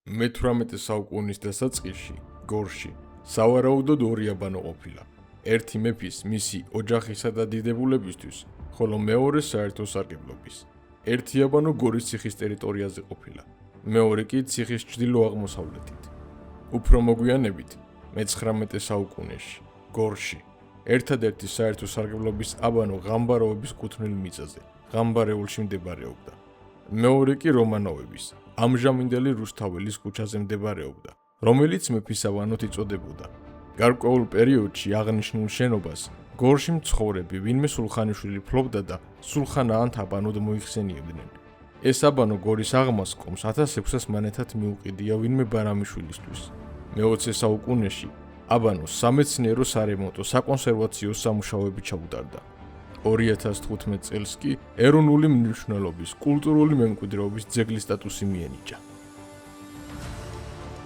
მე-18 საუკუნის დასაწყისში, გორში, სავარაუდოდ ორი აბანო ყოფილა. ერთი მეფის, მისი ოჯახისა და დიდებულებისთვის, ხოლო მეორე საერთო სარგებლობის. ერთი აბანო გორის ციხის ტერიტორიაზე ყოფილა, მეორე კი ციხის ჩრდილო-აღმოსავლეთით. უფრო მოგვიანებით, მე-19 საუკუნეში, გორში, ერთადერთი საერთო სარგებლობის აბანო ღამბაროვების კუთვნილ მიწაზე, ღამბარეულში მდებარეობდა. მეორე კი რომანოვების, ამჟამინდელი რუსთაველის ქუჩაზე მდებარეობდა, რომელიც მეფის აბანოთ იწოდებოდა. გარკვეულ პერიოდში აღნიშნულ შენობას გორში მცხოვრები ვინმე სულხანიშვილი ფლობდა და სულხან-აანთ აბანოდ მოიხსენიებდნენ. ეს აბანო გორის აღმასკომს 1600 მონეთად მიუყიდია ვინმე ბარამიშვილისთვის. მე-20 საუკუნეში აბანოს სამეცნიერო სარემონტო საკონსერვაციო სამუშაოები ჩაუტარდა. 2015 წელს კი ეროვნული მნიშვნელობის კულტურული მემკვიდრეობის ძეგლის სტატუსი მიენიჭა.